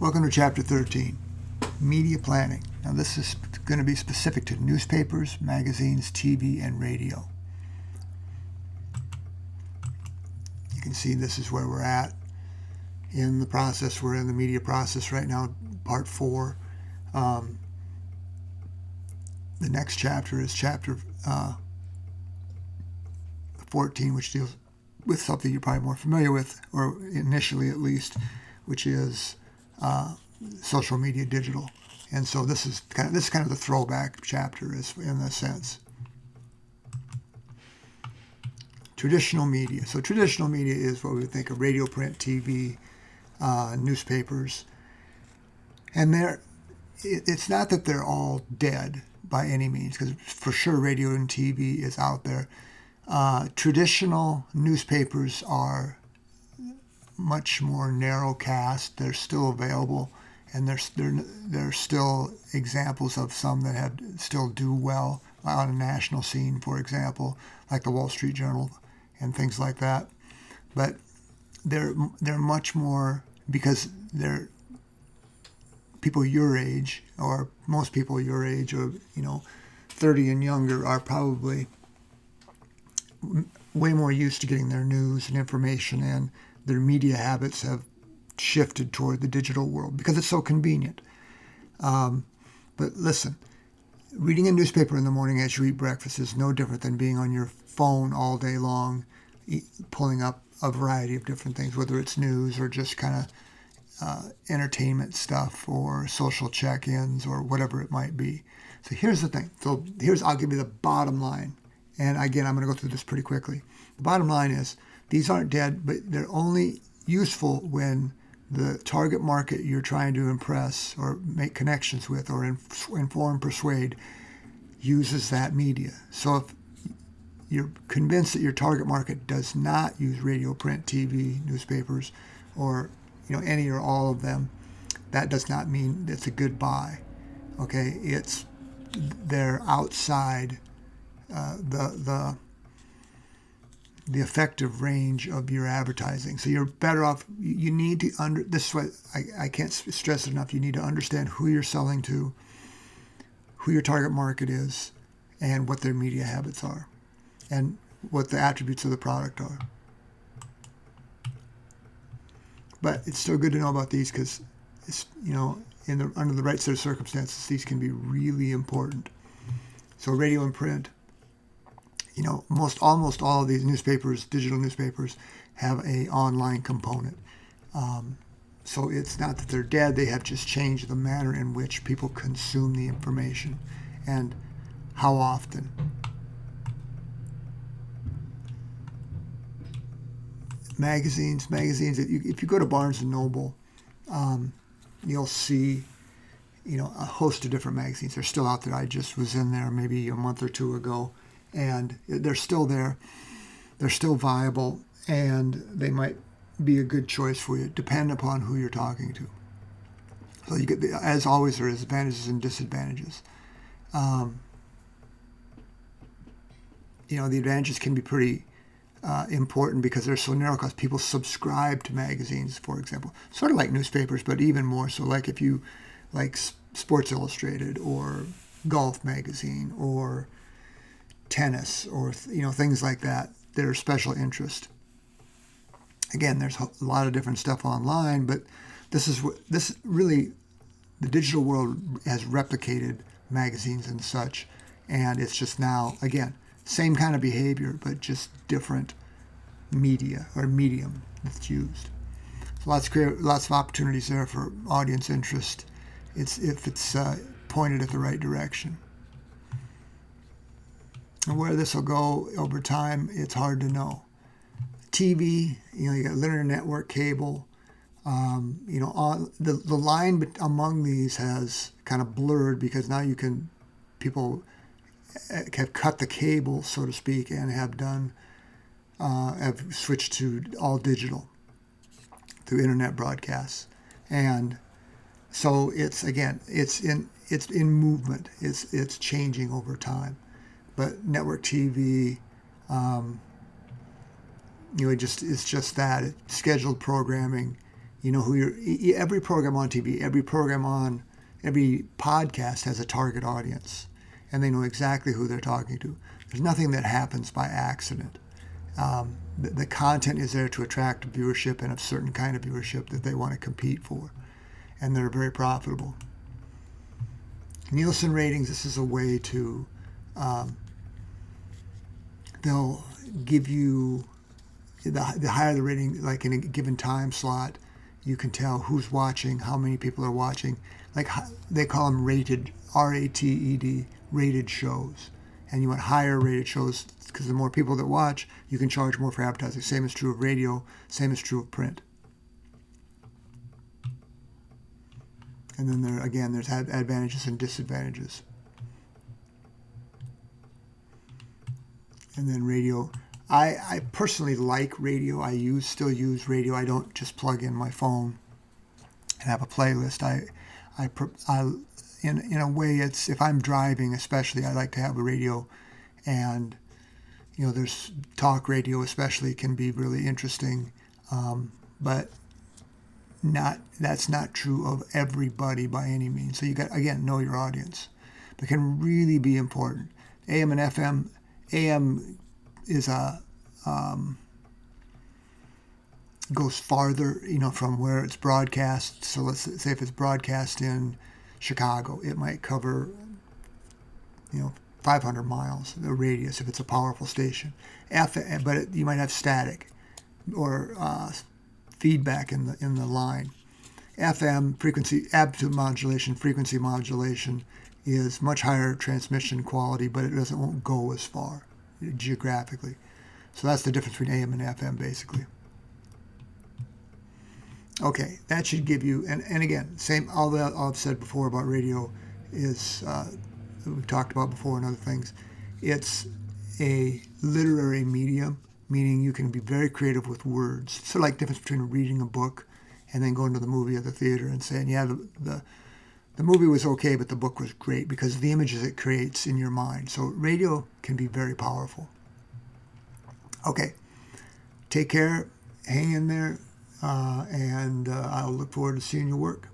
Welcome to Chapter 13, Media Planning. Now this is going to be specific to newspapers, magazines, TV, and radio. You can see this is where we're at in the process. We're in the media process right now, part 4. The next chapter is chapter 14, which deals with something you're probably more familiar with, or initially at least, which is social media, digital. And so this is kind of the throwback chapter, is in a sense. Traditional media. So traditional media is what we would think of: radio, print, TV, newspapers. And it's not that they're all dead by any means, because for sure radio and TV is out there. Traditional newspapers are much more narrow cast. They're still available, and there's still examples of some that have still do well on a national scene, for example, like the Wall Street Journal and things like that. But they're much more, because they're people your age, or most people your age, or 30 and younger, are probably way more used to getting their news and information, and their media habits have shifted toward the digital world because it's so convenient. But listen, reading a newspaper in the morning as you eat breakfast is no different than being on your phone all day long, pulling up a variety of different things, whether it's news or just kind of entertainment stuff or social check-ins or whatever it might be. So here's the thing. I'll give you the bottom line. And again, I'm going to go through this pretty quickly. The bottom line is, these aren't dead, but they're only useful when the target market you're trying to impress or make connections with or inform, persuade, uses that media. So if you're convinced that your target market does not use radio, print, TV, newspapers, or any or all of them, that does not mean it's a good buy. Okay, they're outside the effective range of your advertising. So you're better off. You need to this is what I can't stress it enough. You need to understand who you're selling to, who your target market is, and what their media habits are, and what the attributes of the product are. But it's still good to know about these, because it's under the right set of circumstances, these can be really important. So radio and print. Almost all of these newspapers, digital newspapers, have a online component. So it's not that they're dead; they have just changed the manner in which people consume the information and how often. Magazines. If you go to Barnes and Noble, you'll see a host of different magazines. They're still out there. I just was in there maybe a month or two ago, and they're still there. They're still viable, and they might be a good choice for you, depending upon who you're talking to. So you get, as always, there is advantages and disadvantages. The advantages can be pretty important because they're so narrow, because people subscribe to magazines, for example, sort of like newspapers, but even more so. Like if you like Sports Illustrated or Golf Magazine or tennis or things like that, that are special interest. Again, there's a lot of different stuff online, but this really, the digital world has replicated magazines and such, and it's just now, again, same kind of behavior, but just different media or medium that's used. So lots of opportunities there for audience interest. If it's pointed at the right direction. And where this will go over time, it's hard to know. TV, you got linear network, cable. The line among these has kind of blurred, because now people have cut the cable, so to speak, and have switched to all digital through internet broadcasts. And so it's in movement. It's changing over time. But network TV, it's just that. It's scheduled programming. You know who every program on TV, every podcast has a target audience, and they know exactly who they're talking to. There's nothing that happens by accident. The content is there to attract viewership and a certain kind of viewership that they want to compete for, and they're very profitable. Nielsen ratings, this is a way to, they'll give you, the higher the rating, like in a given time slot, you can tell who's watching, how many people are watching. Like they call them rated, R-A-T-E-D, rated shows. And you want higher rated shows because the more people that watch, you can charge more for advertising. Same is true of radio, same is true of print. And then there's advantages and disadvantages. And then radio. I personally like radio. I still use radio. I don't just plug in my phone and have a playlist. In a way, it's if I'm driving, especially, I like to have a radio, and there's talk radio, especially, can be really interesting, but that's not true of everybody by any means. So you got, again, know your audience, but can really be important. AM and FM. AM is goes farther, from where it's broadcast. So let's say if it's broadcast in Chicago, it might cover, 500 miles, the radius, if it's a powerful station. But you might have static or feedback in the line. FM, frequency, absolute modulation, frequency modulation, is much higher transmission quality, but it won't go as far geographically. So that's the difference between AM and FM, basically. Okay, that should give you, and again, all I've said before about radio is, we've talked about before and other things, it's a literary medium, meaning you can be very creative with words. It's sort of like the difference between reading a book and then going to the movie or the theater and saying, yeah, the movie was okay, but the book was great, because of the images it creates in your mind. So radio can be very powerful. Okay, take care, hang in there, and I'll look forward to seeing your work.